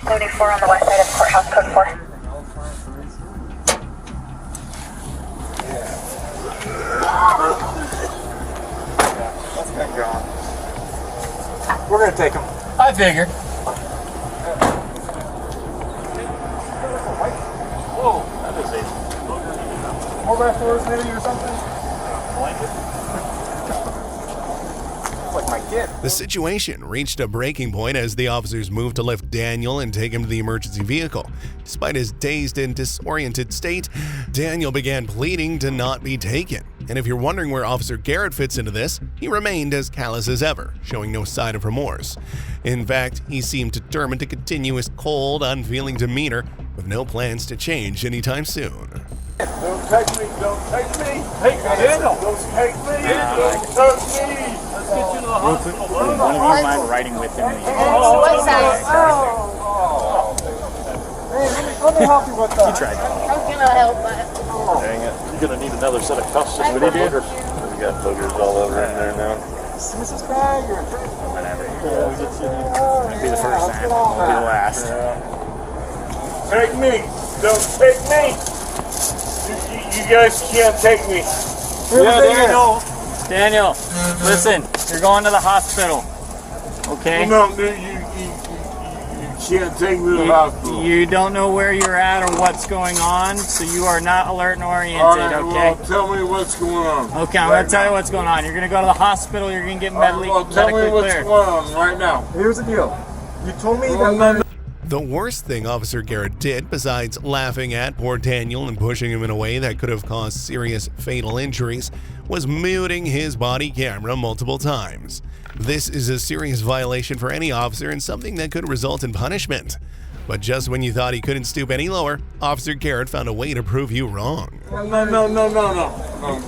74 on the west side of courthouse, code 4. We're gonna take him. I figured. Whoa, that is a More back doors maybe or something? blanket. Like my kid. The situation reached a breaking point as the officers moved to lift Daniel and take him to the emergency vehicle. Despite his dazed and disoriented state, Daniel began pleading to not be taken. And if you're wondering where Officer Garrett fits into this, he remained as callous as ever, showing no sign of remorse. In fact, he seemed determined to continue his cold, unfeeling demeanor with no plans to change anytime soon. Don't take me, don't take me. Hey, Daniel, don't take me, don't touch me. Let's get you to the hospital, bud. One of you mind riding with him? What's that? Hey, let me help you with that. You tried. I was gonna help, but Dang it. You're going to need another set of cuffs just for the boogers. We got boogers all over in there now. Mrs. Craig, or Whatever. Won't be the first time. Won't be the last. Take me, don't take me. You guys can't take me. Yeah, Daniel, listen. You're going to the hospital. Okay? No, you can't take me to the hospital. You don't know where you're at or what's going on, so you are not alert and oriented, All right, okay? well, tell me what's going on. Okay, I'm going to tell you what's going on. You're going to go to the hospital. You're going to get medically Tell me what's cleared. going on right now. here's the deal. You told me that. The worst thing Officer Garrett did, besides laughing at poor Daniel and pushing him in a way that could have caused serious fatal injuries, was muting his body camera multiple times. This is a serious violation for any officer and something that could result in punishment. But just when you thought he couldn't stoop any lower, Officer Garrett found a way to prove you wrong. No.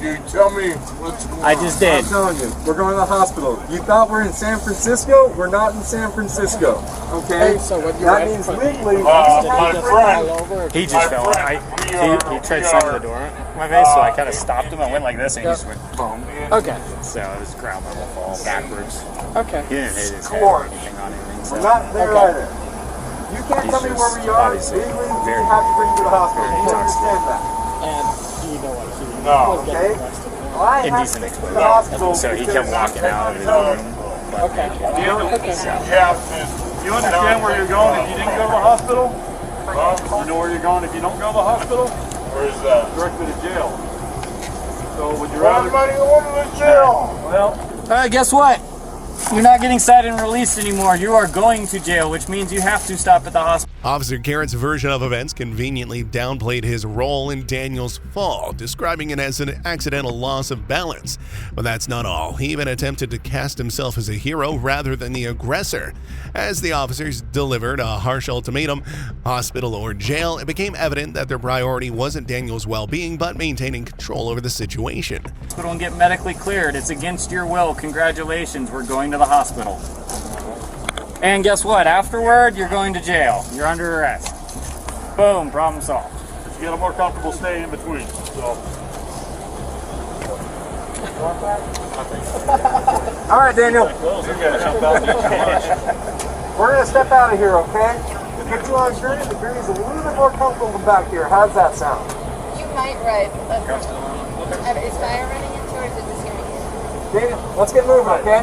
You tell me what's going on. I just did. I'm telling you, we're going to the hospital. You thought we're in San Francisco? We're not in San Francisco. Okay? So what you that means legally, my friend. He just fell. He tried to slam the door in my face, so I kind of stopped him. I went like this, and he just went boom. Okay. So it was ground level fall backwards. Okay. He didn't hit his head or anything on anything. So. we're not there either. You can't tell me where we are. Legally, we have to bring you to the hospital. You understand that? And do you know what to do? No. Okay? Well, I have Indecent to exposure. the hospital. So he kept walking out of his room. Okay. You understand where you're going if you didn't go to the hospital? You know where you're going if you don't go to the hospital? Where's that? Directly to jail. So would you Why rather... everybody going to the jail? Well, Guess what? You're not getting cited and released anymore. You are going to jail, which means you have to stop at the hospital. Officer Garrett's version of events conveniently downplayed his role in Daniel's fall, describing it as an accidental loss of balance. But that's not all. He even attempted to cast himself as a hero rather than the aggressor. As the officers delivered a harsh ultimatum, hospital or jail, it became evident that their priority wasn't Daniel's well-being, but maintaining control over the situation. Hospital and get medically cleared. It's against your will. Congratulations. We're going to the hospital. And guess what? Afterward, you're going to jail. You're under arrest. Boom, problem solved. you get a more comfortable stay in between. So. All right, Daniel. We're going to step out of here, okay? Get you on a gurney. The gurney's a little bit more comfortable back here. How's that sound? You might ride. Is fire running into or is it just hearing? Daniel, let's get moving, okay?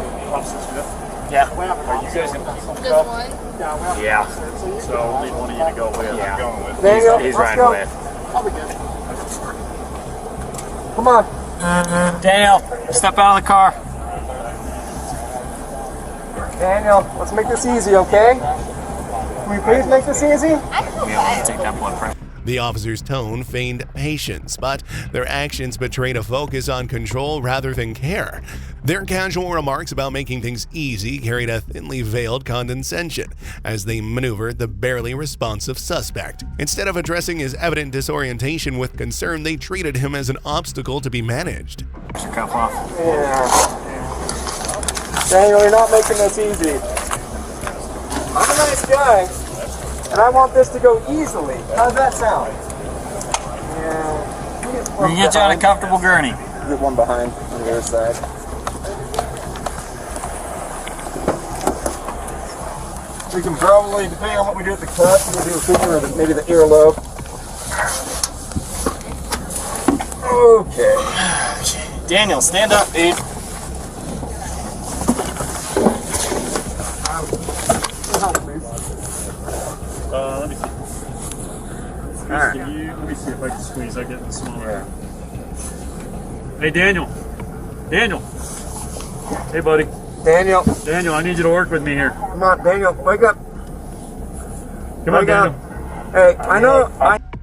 Yeah. Are you guys in Just one? Yeah. So we'll need one of you to go with. Yeah. Going with. Daniel, He's let's riding go. with. I'll be good. Come on. Daniel, step out of the car. Daniel, let's make this easy, okay? Can we please make this easy? Take that blood pressure. The officer's tone feigned patience, but their actions betrayed a focus on control rather than care. Their casual remarks about making things easy carried a thinly veiled condescension as they maneuvered the barely responsive suspect. Instead of addressing his evident disorientation with concern, they treated him as an obstacle to be managed. Your cuff off. Yeah. Daniel, you're not making this easy. I'm a nice guy, and I want this to go easily. How's that sound? Yeah. We can get you on a comfortable gurney. Get one behind on the other side. We can probably, depending on what we do at the cut, we'll do a figure of maybe the earlobe. Okay. Daniel, stand up, dude. Let me see. Let me see if I can squeeze. I get it smaller. Hey, Daniel. Daniel. Hey, buddy. Daniel. Daniel, I need you to work with me here. Come on, Daniel. Wake up. Come on, Daniel. Hey, I know.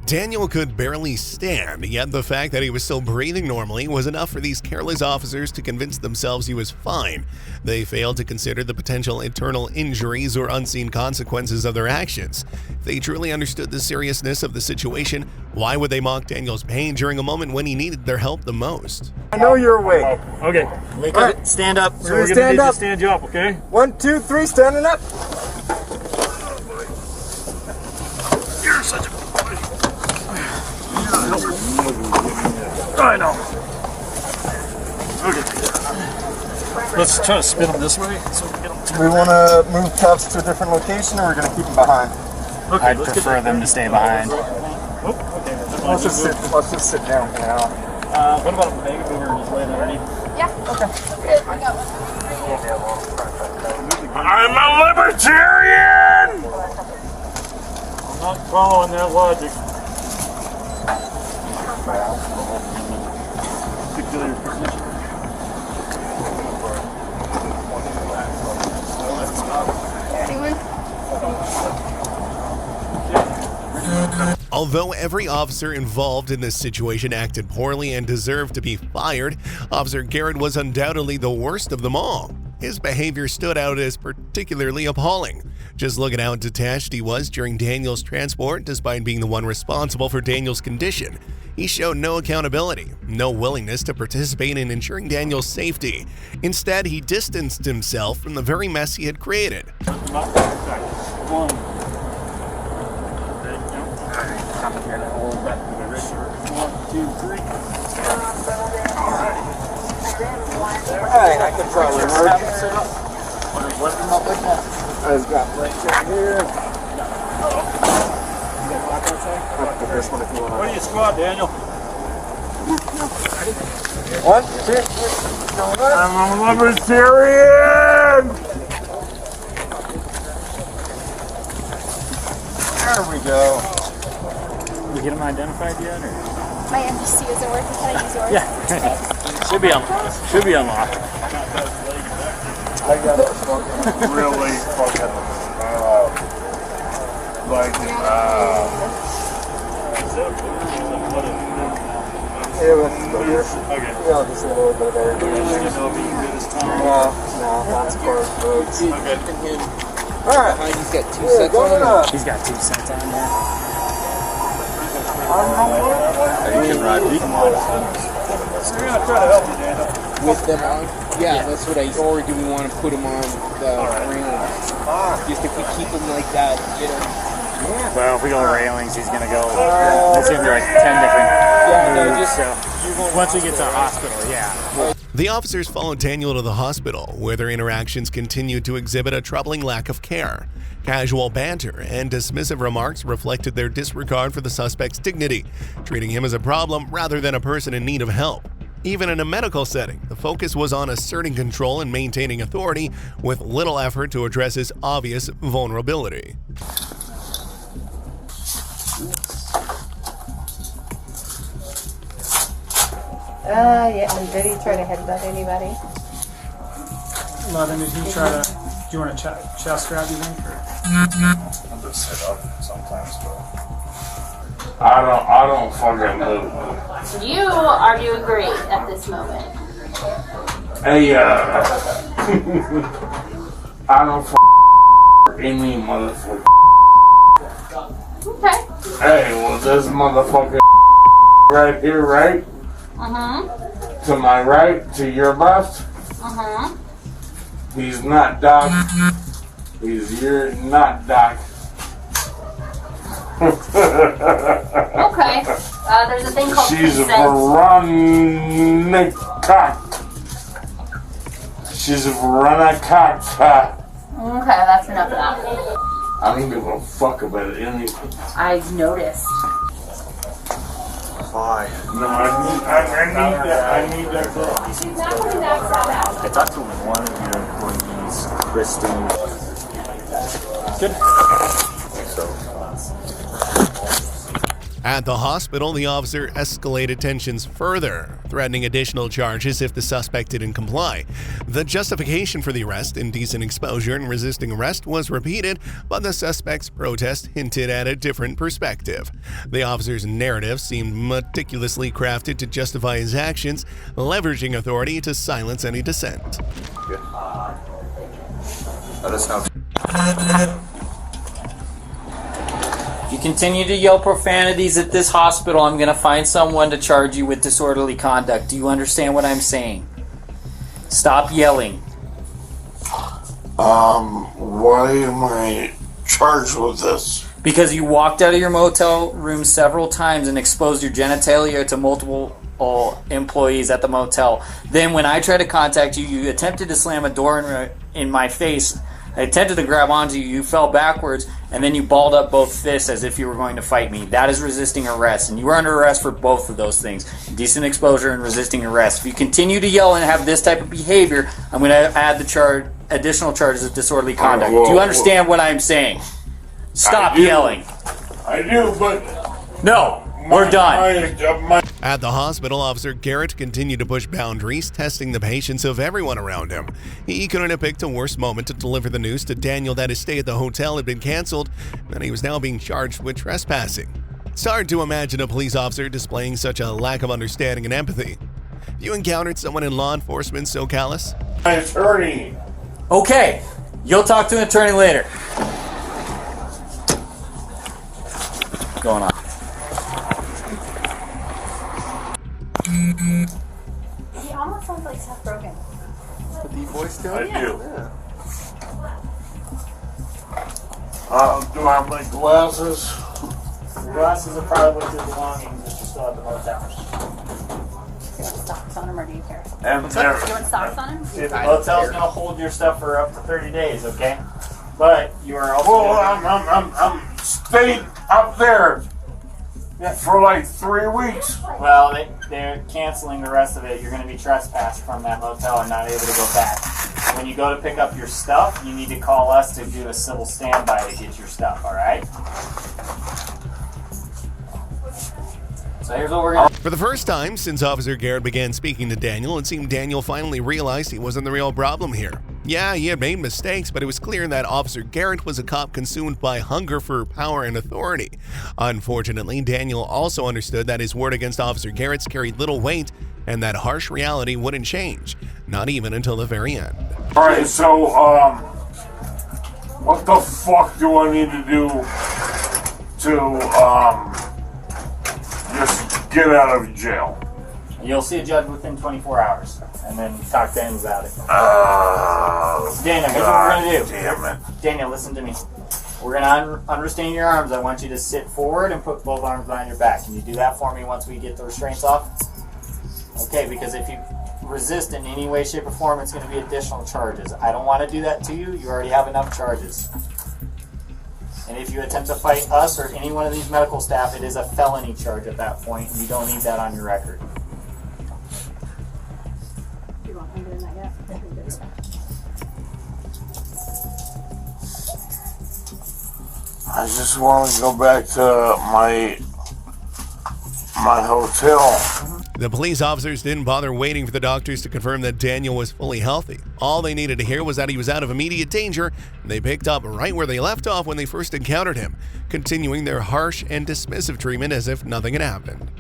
Daniel could barely stand, yet the fact that he was still breathing normally was enough for these careless officers to convince themselves he was fine. They failed to consider the potential internal injuries or unseen consequences of their actions. If they truly understood the seriousness of the situation, why would they mock Daniel's pain during a moment when he needed their help the most? I know you're awake. Okay. Wake up. Stand up. So we're going to need to stand you up, okay? 1, 2, 3, standing up. You're such a boy. I know. Okay. Let's try to spin them this way so we can get them. Do we want to move cuffs to a different location, or we're going to keep them behind? Okay, I'd prefer them to stay behind. Oh, okay. Let's just sit down for now. What about a mega boomer and just laying underneath? Yeah. Okay. I got one. I'm a libertarian! I'm not following that logic. Particular position. Although every officer involved in this situation acted poorly and deserved to be fired, Officer Garrett was undoubtedly the worst of them all. His behavior stood out as particularly appalling. Just look at how detached he was during Daniel's transport, despite being the one responsible for Daniel's condition. He showed no accountability, no willingness to participate in ensuring Daniel's safety. Instead, he distanced himself from the very mess he had created. Alright, I can probably work. I've got legs right here. I'll put this one if you want. What do you squat, Daniel? 1, 2, 3. I'm a libertarian! There we go. You get them identified yet? Or? My MDC isn't working. Can I use yours? Yeah. Should be unlocked. Should be unlocked. I got really fucking like Yeah, let's go here. Okay. Yeah, just a little bit of everything. No, that's close, folks. Okay. Alright. He's got 2 sets on. He's got 2 sets on there. You can ride with them on. We're going to try to help you, Daniel. With them on? Yeah, that's what or do we want to put them on the railings? Just if we keep them like that, get them. Well, if we go railings, he's gonna go. It's gonna be like 10 different moves. So once we get to the hospital, yeah. The officers followed Daniel to the hospital, where their interactions continued to exhibit a troubling lack of care. Casual banter and dismissive remarks reflected their disregard for the suspect's dignity, treating him as a problem rather than a person in need of help. Even in a medical setting, the focus was on asserting control and maintaining authority, with little effort to address his obvious vulnerability. Yeah, and did he try to headbutt anybody? Nothing. Did he try to Do you want a chest strap, you think? I'll just sit up sometimes, but I don't fucking move. You are doing great at this moment. Hey, I don't any motherfucker. Okay. Hey, well, this motherfucker right here, right? To my right, to your left. He's not Doc. You're not Doc. Okay. There's a thing called She's consent. Veronica. She's Veronica. Okay, that's enough of that. I don't give a fuck about anything. I've noticed. Why? No, I need that girl. She's not coming back for that. I talked to one of your employees, Kristen. Good. At the hospital, the officer escalated tensions further, threatening additional charges if the suspect didn't comply. The justification for the arrest, indecent exposure and resisting arrest, was repeated, but the suspect's protest hinted at a different perspective. The officer's narrative seemed meticulously crafted to justify his actions, leveraging authority to silence any dissent. Let us know. If you continue to yell profanities at this hospital, I'm going to find someone to charge you with disorderly conduct. Do you understand what I'm saying? Stop yelling. Why am I charged with this? Because you walked out of your motel room several times and exposed your genitalia to multiple employees at the motel. Then when I tried to contact you, you attempted to slam a door in my face. I attempted to grab onto you, you fell backwards, and then you balled up both fists as if you were going to fight me. That is resisting arrest, and you are under arrest for both of those things. Indecent exposure and resisting arrest. If you continue to yell and have this type of behavior, I'm going to add the additional charges of disorderly conduct. Do you understand what I'm saying? Stop yelling. I do, but... No, we're done. At the hospital, Officer Garrett continued to push boundaries, testing the patience of everyone around him. He couldn't have picked a worse moment to deliver the news to Daniel that his stay at the hotel had been canceled and he was now being charged with trespassing. It's hard to imagine a police officer displaying such a lack of understanding and empathy. Have you encountered someone in law enforcement so callous? My attorney. Okay, you'll talk to an attorney later. What's going on? He almost sounds like Seth Rogen. The deep voice still? I do. Yeah. Do I have my glasses? Your glasses are probably with your belongings that you still at the motel. Do you want socks on him or do you care? And Do you want socks on him? The motel's gonna hold your stuff for up to 30 days, okay? But you are also. Well, I'm stayed up there for like 3 weeks. Well, they're canceling the rest of it. You're going to be trespassed from that motel and not able to go back. When you go to pick up your stuff, you need to call us to do a civil standby to get your stuff, all right? So here's what we're going to... For the first time since Officer Garrett began speaking to Daniel, it seemed Daniel finally realized he wasn't the real problem here. Yeah, he had made mistakes, but it was clear that Officer Garrett was a cop consumed by hunger for power and authority. Unfortunately, Daniel also understood that his word against Officer Garrett's carried little weight and that harsh reality wouldn't change, not even until the very end. Alright, so, what the fuck do I need to do to, just get out of jail? You'll see a judge within 24 hours, and then talk to him about it. Daniel, here's what we're going to do. Damn it. Daniel, listen to me. We're going to unrestrain your arms. I want you to sit forward and put both arms behind your back. Can you do that for me once we get the restraints off? Okay, because if you resist in any way, shape, or form, it's going to be additional charges. I don't want to do that to you. You already have enough charges. And if you attempt to fight us or any one of these medical staff, it is a felony charge at that point. You don't need that on your record. You want him doing that yet? I just want to go back to my hotel. The police officers didn't bother waiting for the doctors to confirm that Daniel was fully healthy. All they needed to hear was that he was out of immediate danger, and they picked up right where they left off when they first encountered him, continuing their harsh and dismissive treatment as if nothing had happened.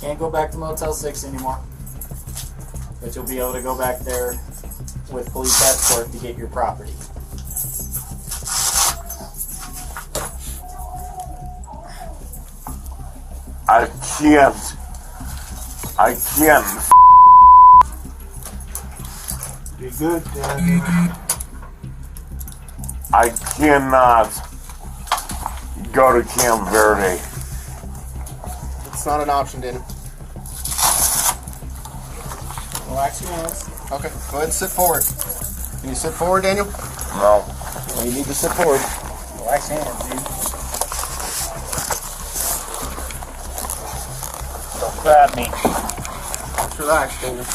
Can't go back to Motel 6 anymore, but you'll be able to go back there with police escort to get your property. I can't. Be good, Dad. I cannot go to Camp Verde. It's not an option, Daniel. Relax your hands. Okay, go ahead and sit forward. Can you sit forward, Daniel? No. Well, you need to sit forward. Relax your hands, dude. Don't grab me. Just relax, Daniel.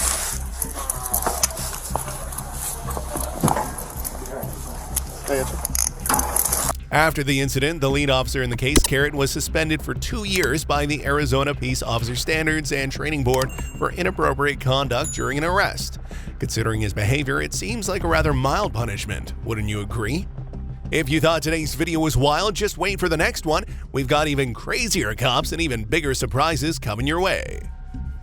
After the incident, the lead officer in the case, Carrot, was suspended for 2 years by the Arizona Peace Officer Standards and Training Board for inappropriate conduct during an arrest. Considering his behavior, it seems like a rather mild punishment. Wouldn't you agree? If you thought today's video was wild, just wait for the next one. We've got even crazier cops and even bigger surprises coming your way.